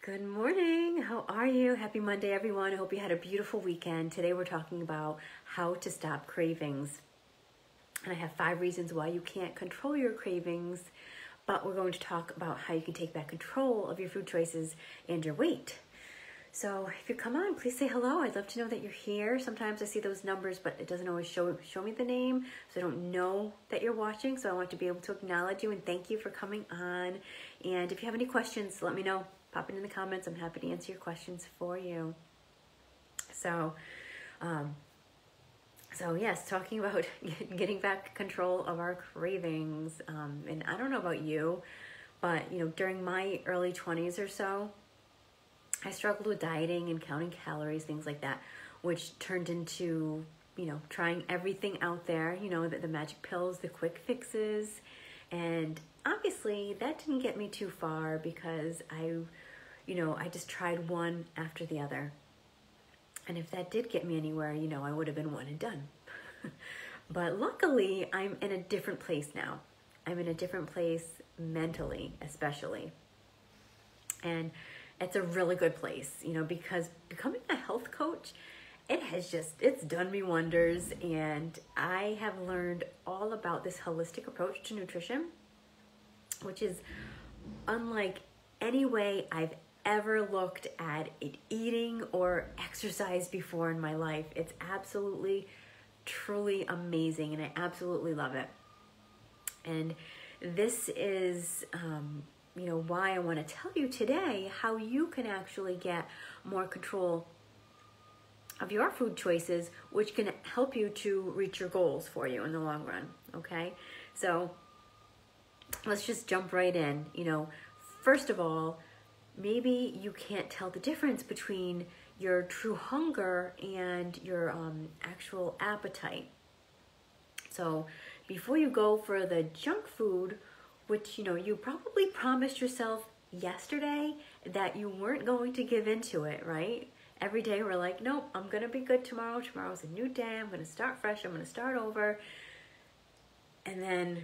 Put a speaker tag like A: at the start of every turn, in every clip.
A: Good morning. How are you? Happy Monday, everyone. I hope you had a beautiful weekend. Today we're talking about how to stop cravings. And I have 5 reasons why you can't control your cravings, but we're going to talk about how you can take back control of your food choices and your weight. So if you come on, please say hello. I'd love to know that you're here. Sometimes I see those numbers, but it doesn't always show me the name, so I don't know that you're watching. So I want to be able to acknowledge you and thank you for coming on. And if you have any questions, let me know. Pop it in the comments. I'm happy to answer your questions for you. So yes, talking about getting back control of our cravings. And I don't know about you, but during my early 20s or so, I struggled with dieting and counting calories, things like that, which turned into, trying everything out there, the magic pills, the quick fixes. And obviously that didn't get me too far because I just tried one after the other. And if that did get me anywhere, I would have been one and done. But luckily, I'm in a different place now. I'm in a different place mentally, especially. And it's a really good place, because becoming a health coach, it's done me wonders. And I have learned all about this holistic approach to nutrition, which is unlike any way I've ever looked at eating or exercise before in my life. It's absolutely, truly amazing, and I absolutely love it. And this is, why I want to tell you today how you can actually get more control of your food choices, which can help you to reach your goals for you in the long run, okay? So let's just jump right in. First of all, maybe you can't tell the difference between your true hunger and your actual appetite. So before you go for the junk food, which, you probably promised yourself yesterday that you weren't going to give into it, right? Every day we're like, nope, I'm going to be good tomorrow. Tomorrow's a new day. I'm going to start fresh. I'm going to start over. And then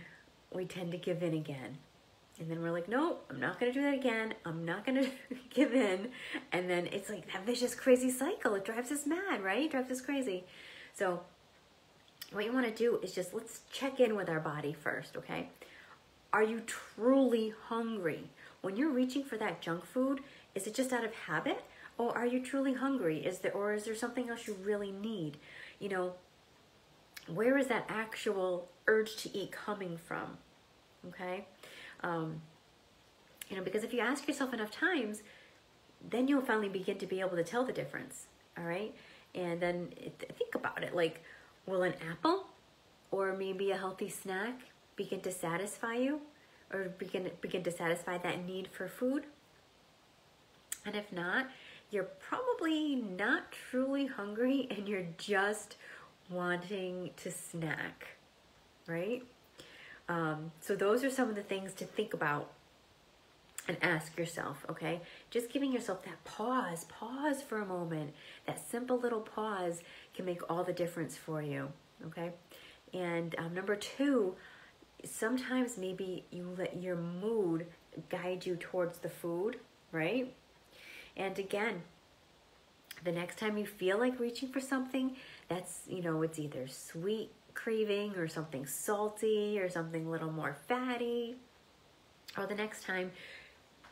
A: we tend to give in again. And then we're like, nope, I'm not going to do that again. I'm not going to give in. And then it's like that vicious, crazy cycle. It drives us mad, right? It drives us crazy. So what you want to do is let's check in with our body first, okay? Are you truly hungry? When you're reaching for that junk food, is it just out of habit? Or are you truly hungry? Is there something else you really need? Where is that actual urge to eat coming from? Okay? Because if you ask yourself enough times, then you'll finally begin to be able to tell the difference. All right? And then think about it. Like, will an apple or maybe a healthy snack begin to satisfy you, or begin to satisfy that need for food? And if not, you're probably not truly hungry and you're just wanting to snack, right? So those are some of the things to think about and ask yourself, okay? Just giving yourself that pause for a moment. That simple little pause can make all the difference for you, okay? And number 2, sometimes maybe you let your mood guide you towards the food, right? And again, the next time you feel like reaching for something that's, it's either sweet craving or something salty or something a little more fatty, or the next time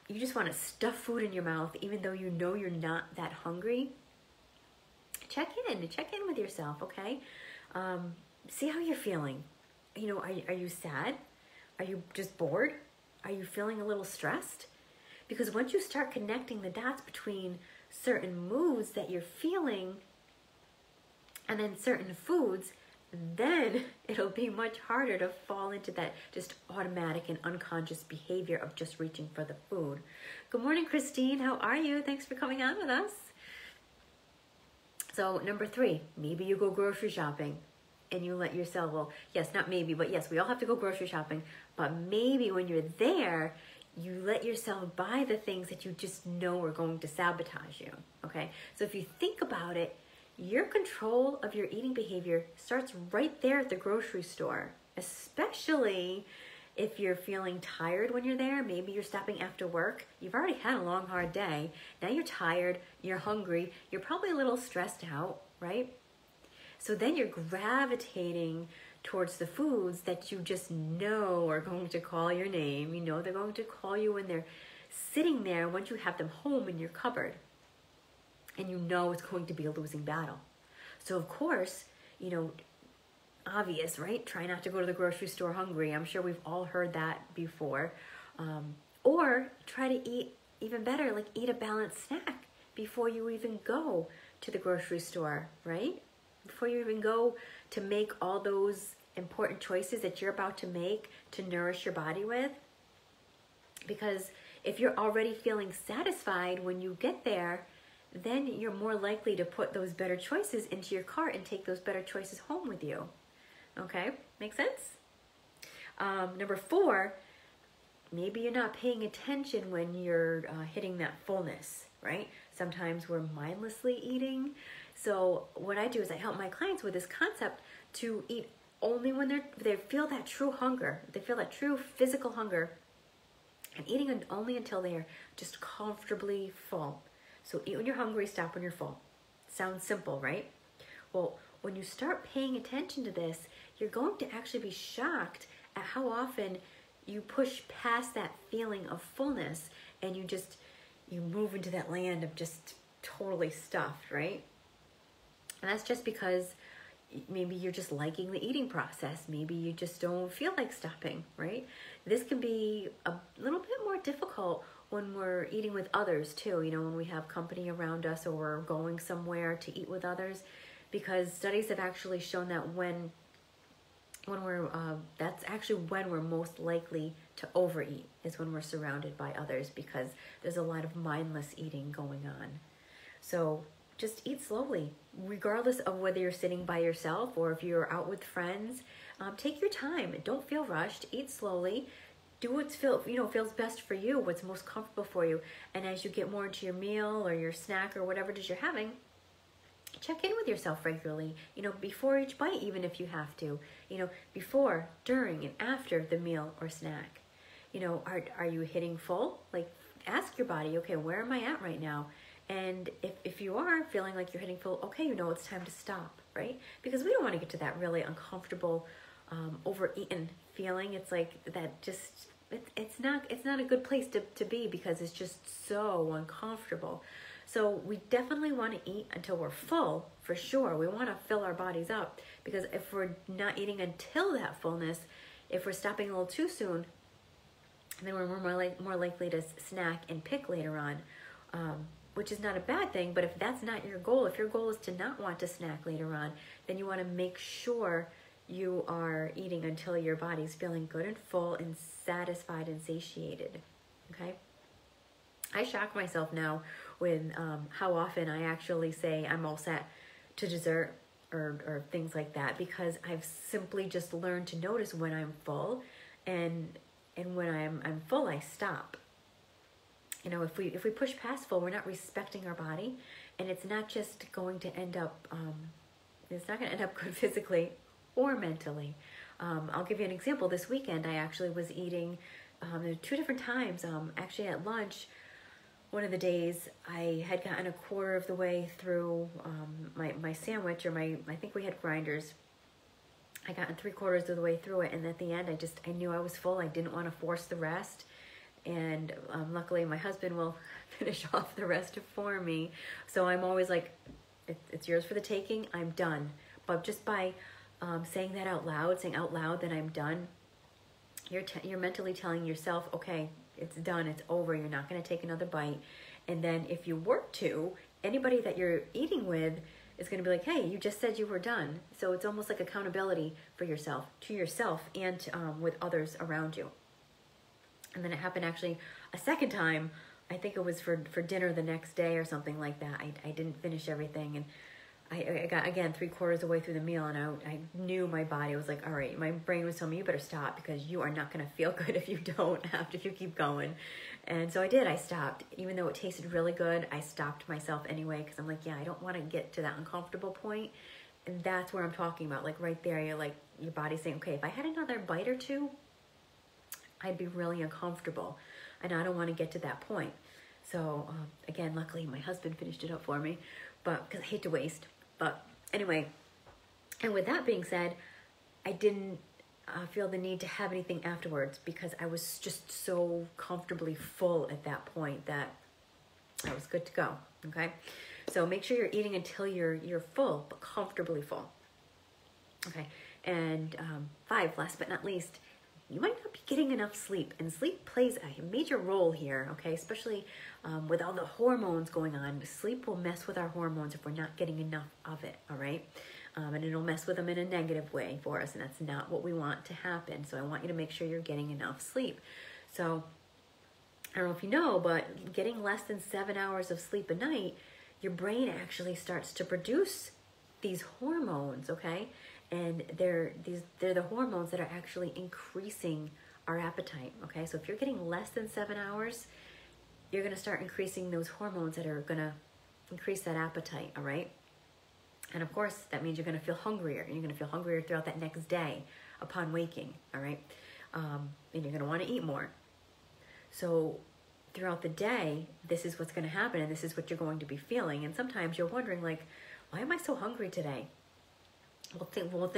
A: you just want to stuff food in your mouth even though you're not that hungry, check in with yourself, okay? See how you're feeling. Are you sad? Are you just bored? Are you feeling a little stressed? Because once you start connecting the dots between certain moods that you're feeling and then certain foods, then it'll be much harder to fall into that just automatic and unconscious behavior of just reaching for the food. Good morning, Christine. How are you? Thanks for coming on with us. So number 3, maybe you go grocery shopping and you let yourself, well, yes, not maybe, but yes, we all have to go grocery shopping. But maybe when you're there, you let yourself buy the things that you just know are going to sabotage you, okay? So if you think about it, your control of your eating behavior starts right there at the grocery store, especially If you're feeling tired when you're there, maybe you're stopping after work. You've already had a long, hard day. Now you're tired, you're hungry, you're probably a little stressed out, right? So then you're gravitating towards the foods that you just know are going to call your name. You know they're going to call you when they're sitting there once you have them home in your cupboard. And you know it's going to be a losing battle. So of course, you know, obvious, right? Try not to go to the grocery store hungry. I'm sure we've all heard that before. Or try to eat even better, like eat a balanced snack before you even go to the grocery store, right? Before you even go to make all those important choices that you're about to make to nourish your body with. Because if you're already feeling satisfied when you get there, then you're more likely to put those better choices into your cart and take those better choices home with you. Okay, make sense? Number 4, maybe you're not paying attention when you're hitting that fullness, right? Sometimes we're mindlessly eating. So what I do is I help my clients with this concept to eat only when they feel that true hunger. They feel that true physical hunger, and eating only until they're just comfortably full. So eat when you're hungry, stop when you're full. Sounds simple, right? Well, when you start paying attention to this, you're going to actually be shocked at how often you push past that feeling of fullness and you move into that land of just totally stuffed, right? And that's just because maybe you're just liking the eating process. Maybe you just don't feel like stopping, right? This can be a little bit more difficult when we're eating with others too, you know, when we have company around us or we're going somewhere to eat with others, because studies have actually shown that when we're, that's actually when we're most likely to overeat, is when we're surrounded by others, because there's a lot of mindless eating going on. So just eat slowly, regardless of whether you're sitting by yourself or if you're out with friends. Take your time. Don't feel rushed. Eat slowly. Do what feels best for you, what's most comfortable for you. And as you get more into your meal or your snack or whatever it is you're having, check in with yourself regularly, before each bite, even if you have to, before, during, and after the meal or snack. Are you hitting full? Like, ask your body, okay, where am I at right now? And if you are feeling like you're hitting full, okay, it's time to stop, right? Because we don't want to get to that really uncomfortable, overeaten feeling. It's like that just, it's not a good place to be, because it's just so uncomfortable. So we definitely want to eat until we're full, for sure. We want to fill our bodies up, because if we're not eating until that fullness, if we're stopping a little too soon, then we're more likely to snack and pick later on, which is not a bad thing. But if that's not your goal, if your goal is to not want to snack later on, then you want to make sure you are eating until your body's feeling good and full and satisfied and satiated, okay? I shock myself now with how often I actually say I'm all set to dessert or things like that, because I've simply just learned to notice when I'm full, and when I'm full, I stop. If we push past full, we're not respecting our body, and it's not just going to end up it's not going to end up good physically or mentally. I'll give you an example. This weekend, I actually was eating 2 different times. Actually, at lunch, one of the days, I had gotten a quarter of the way through my sandwich, or I think we had grinders. I got 3/4 of the way through it, and at the end, I knew I was full. I didn't want to force the rest, and luckily, my husband will finish off the rest for me. So I'm always like, it's yours for the taking. I'm done. But just by saying that out loud, that I'm done, you're mentally telling yourself, okay, it's done, it's over, you're not going to take another bite. And then if you were to, anybody that you're eating with is going to be like, hey, you just said you were done. So it's almost like accountability for yourself, to yourself, and with others around you. And then it happened actually a second time. I think it was for dinner the next day or something like that. I didn't finish everything, and I got, again, 3/4 of the way through the meal, and I knew my body was like, all right, my brain was telling me, you better stop, because you are not going to feel good if you don't, if you keep going. And so I did. I stopped. Even though it tasted really good, I stopped myself anyway, because I'm like, yeah, I don't want to get to that uncomfortable point. And that's where I'm talking about, like right there, you're like, your body's saying, okay, if I had another bite or two, I'd be really uncomfortable, and I don't want to get to that point. So again, luckily my husband finished it up for me, but because I hate to waste. But anyway, and with that being said, I didn't feel the need to have anything afterwards because I was just so comfortably full at that point that I was good to go. Okay, so make sure you're eating until you're full, but comfortably full. Okay, and 5, last but not least, you might not be getting enough sleep, and sleep plays a major role here, okay? Especially with all the hormones going on. Sleep will mess with our hormones if we're not getting enough of it, all right? And it'll mess with them in a negative way for us, and that's not what we want to happen. So I want you to make sure you're getting enough sleep. So I don't know if you know, but getting less than 7 hours of sleep a night, your brain actually starts to produce these hormones, okay? And they're the hormones that are actually increasing our appetite, okay? So if you're getting less than 7 hours, you're going to start increasing those hormones that are going to increase that appetite, all right? And of course, that means you're going to feel hungrier, and you're going to feel hungrier throughout that next day upon waking, all right? And you're going to want to eat more. So throughout the day, this is what's going to happen, and this is what you're going to be feeling. And sometimes you're wondering, like, why am I so hungry today? One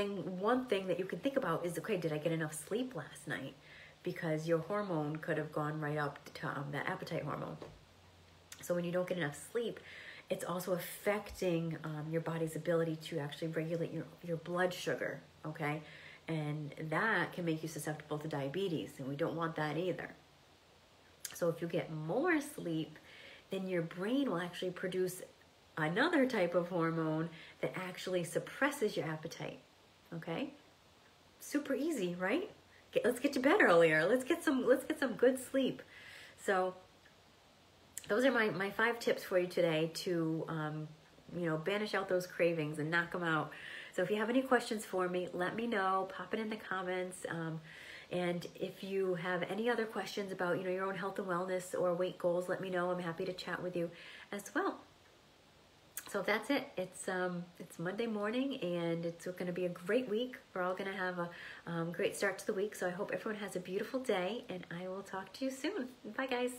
A: thing that you can think about is, okay, did I get enough sleep last night? Because your hormone could have gone right up to that appetite hormone. So when you don't get enough sleep, it's also affecting your body's ability to actually regulate your blood sugar, okay? And that can make you susceptible to diabetes, and we don't want that either. So if you get more sleep, then your brain will actually produce another type of hormone that actually suppresses your appetite, okay? Super easy, right? Let's get to bed earlier. Let's get some good sleep. So those are my 5 tips for you today to, banish out those cravings and knock them out. So if you have any questions for me, let me know. Pop it in the comments. And if you have any other questions about, your own health and wellness or weight goals, let me know. I'm happy to chat with you as well. So that's it. It's Monday morning, and it's going to be a great week. We're all going to have a great start to the week. So I hope everyone has a beautiful day, and I will talk to you soon. Bye, guys.